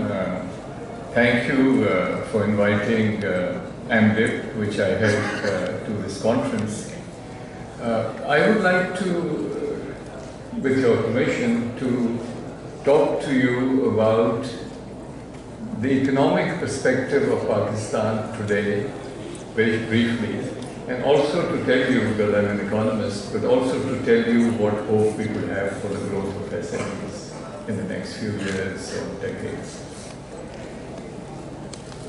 Thank you for inviting AMDIP, which I helped to this conference. I would like to, with your permission, to talk to you about the economic perspective of Pakistan today, very briefly, and also to tell you, because I'm an economist, but also to tell you what hope we could have for the growth of SMEs in the next few years or decades.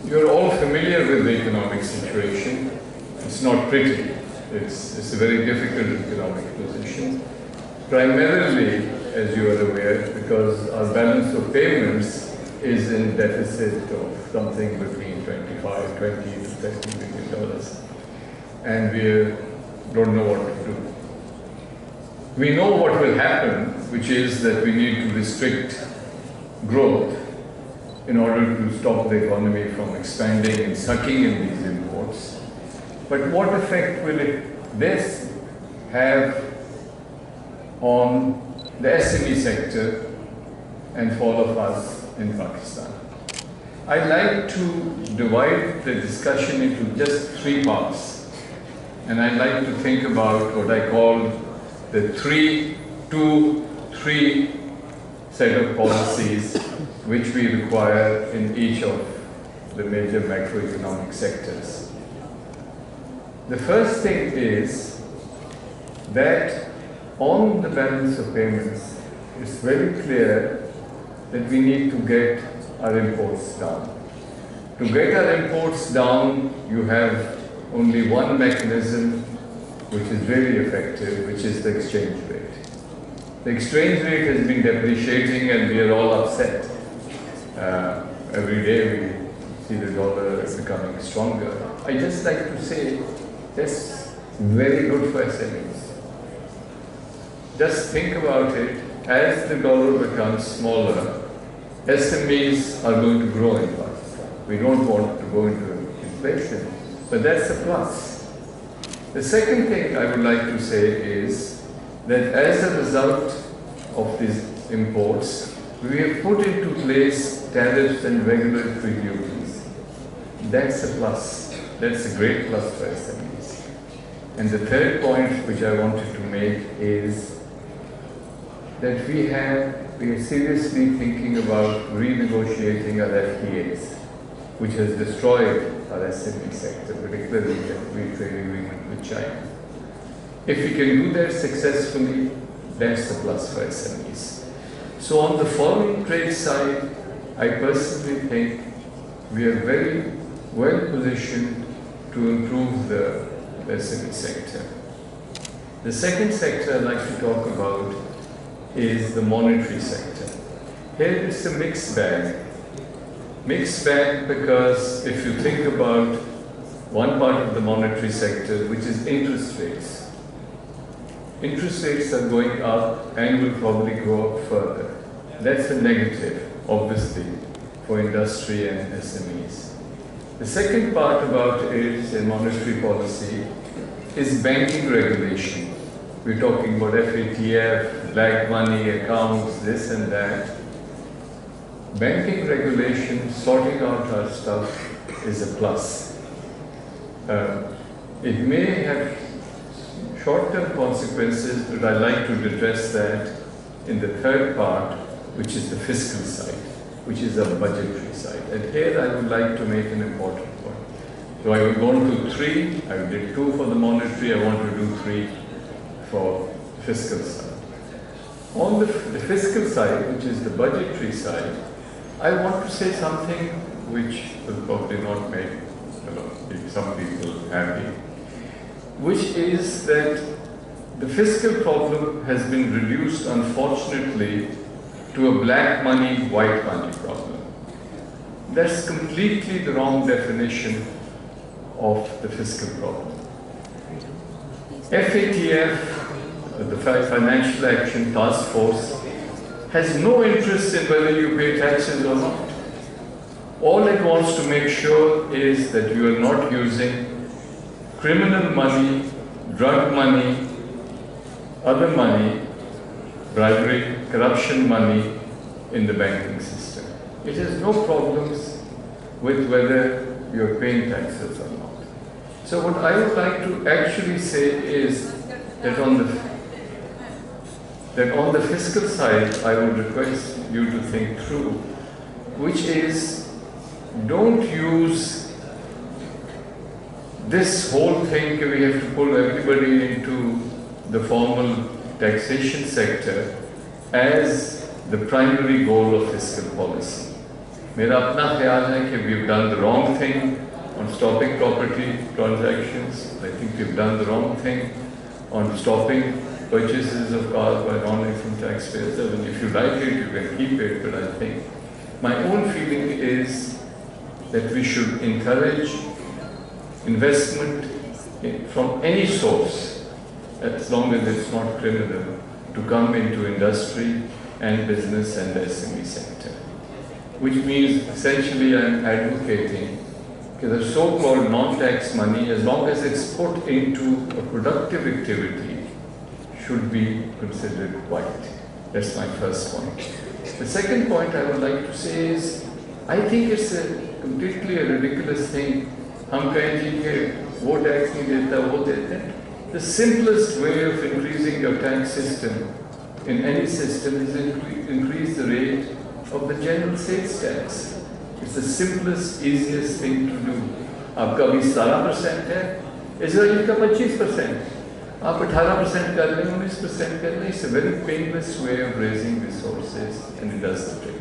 You're all familiar with the economic situation. It's not pretty. It's a very difficult economic position. Primarily, as you are aware, because our balance of payments is in deficit of something between $20 to $30 billion. And we don't know what to do. We know what will happen, which is that we need to restrict growth in order to stop the economy from expanding and sucking in these imports. But what effect will this have on the SME sector and for all of us in Pakistan? I'd like to divide the discussion into just three parts. And I'd like to think about what I call the 3-2-3 set of policies which we require in each of the major macroeconomic sectors. The first thing is that on the balance of payments, it's very clear that we need to get our imports down. To get our imports down, you have only one mechanism which is very effective, which is the exchange rate. The exchange rate has been depreciating and we are all upset. Every day we see the dollar becoming stronger. I just like to say that's very good for SMEs. Just think about it. As the dollar becomes smaller, SMEs are going to grow in Pakistan. We don't want to go into inflation, but that's a plus. The second thing I would like to say is that as a result of these imports, we have put into place tariffs and regulatory duties. That's a plus. That's a great plus for SMEs. And the third point which I wanted to make is that we are seriously thinking about renegotiating our FTAs, which has destroyed our SME sector, particularly the free trade agreement with China. If we can do that successfully, that's the plus for SMEs. So on the foreign trade side, I personally think we are very well positioned to improve the SME sector. The second sector I'd like to talk about is the monetary sector. Here it's a mixed bag. Mixed bag because if you think about one part of the monetary sector, which is interest rates. Interest rates are going up and will probably go up further. That's a negative, obviously, for industry and SMEs. The second part about it in monetary policy is banking regulation. We're talking about FATF, black money, accounts, this and that. Banking regulation, sorting out our stuff is a plus. It may have short-term consequences, but I'd like to address that in the third part, which is the fiscal side, which is a budgetary side. And here I would like to make an important point. So I will go on to 3, I did 2 for the monetary, I want to do 3 for the fiscal side. On the fiscal side, which is the budgetary side, I want to say something which will probably not make some people happy, which is that the fiscal problem has been reduced, unfortunately, to a black money, white money problem. That's completely the wrong definition of the fiscal problem. FATF, the Financial Action Task Force, has no interest in whether you pay taxes or not. All it wants to make sure is that you are not using criminal money, drug money, other money, bribery, corruption money in the banking system. it has no problems with whether you're paying taxes or not. So what I would like to actually say is that on the fiscal side, I would request you to think through, which is, don't use this whole thing that we have to pull everybody into the formal taxation sector as the primary goal of fiscal policy. Mera apna khayal hai ki we've done the wrong thing on stopping property transactions. I think we've done the wrong thing on stopping purchases of cars by non-income taxpayers. I mean, if you like it, you can keep it, but I think my own feeling is that we should encourage investment from any source, as long as it's not criminal, to come into industry and business and the SME sector. Which means essentially I'm advocating that the so-called non-tax money, as long as it's put into a productive activity, should be considered white. That's my first point. The second point I would like to say is, I think it's completely a ridiculous thing. हम कहें जी कि वो tax नहीं देता, वो देते हैं. The simplest way of increasing your tax system in any system is increase the rate of the general sales tax. It's the simplest, easiest thing to do. आपका अभी 17% है, इजराइल का 25%. आप 18% कर लें, 19% कर लें. It's a very painless way of raising resources, and it does the trick.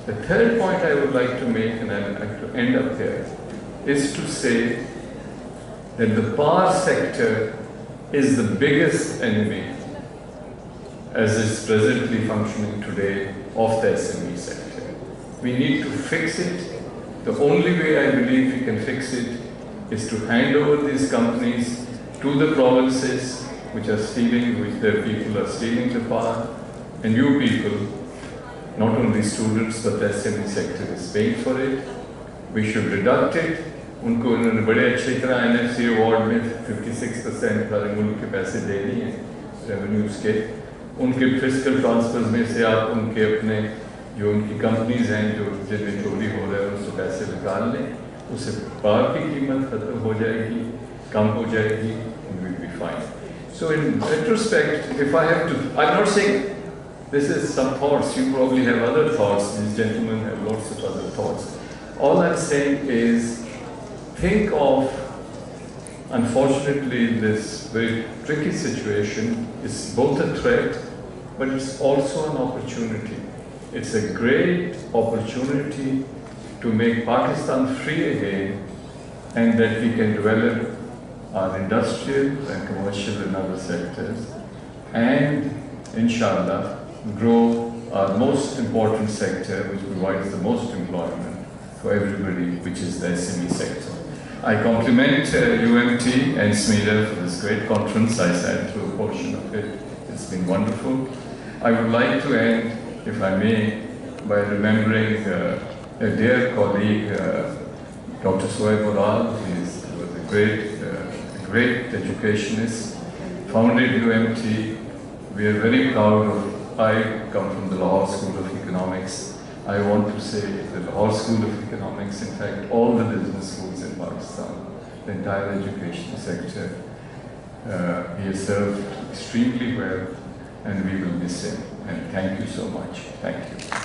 The third point I would like to make, and I'd like to end up here, is to say that the power sector is the biggest enemy, as is presently functioning today, of the SME sector. We need to fix it. The only way I believe we can fix it is to hand over these companies to the provinces which are stealing, which their people are stealing the power, and you people, not only students but the SME sector is paying for it. We should reduct it. उनको उन्होंने बड़े अच्छी तरह NFC award में 56% सारे मुल्क के पैसे दे दिए रेवेन्यूज के. उनके फिस्कल ट्रांसफर्स में से आप उनके अपने जो उनकी कंपनीज हैं जो जिनमें चोरी हो रहा है उनसे पैसे निकाल लें. उससे पावर की कीमत खत्म हो जाएगी, कम हो जाएगी, and we'll be fine. So in retrospect, if I have to, I'm not saying this is some thoughts. You probably have other thoughts. These gentlemen have lots of other thoughts. All I'm saying is, think of, unfortunately, this very tricky situation is both a threat, but it's also an opportunity. It's a great opportunity to make Pakistan free again, and that we can develop our industrial and commercial and other sectors, and inshallah, grow our most important sector, which provides the most employment for everybody, which is the SME sector. I compliment UMT and SMEDA for this great conference. I sat through a portion of it. It's been wonderful. I would like to end, if I may, by remembering a dear colleague, Dr. Sohaib Ural. He was a great educationist, founded UMT. We are very proud of, I come from the Lahore School of Economics. I want to say the Lahore School of Economics, in fact, all the business schools in Pakistan, the entire education sector, he has served extremely well, and we will miss him. And thank you so much. Thank you.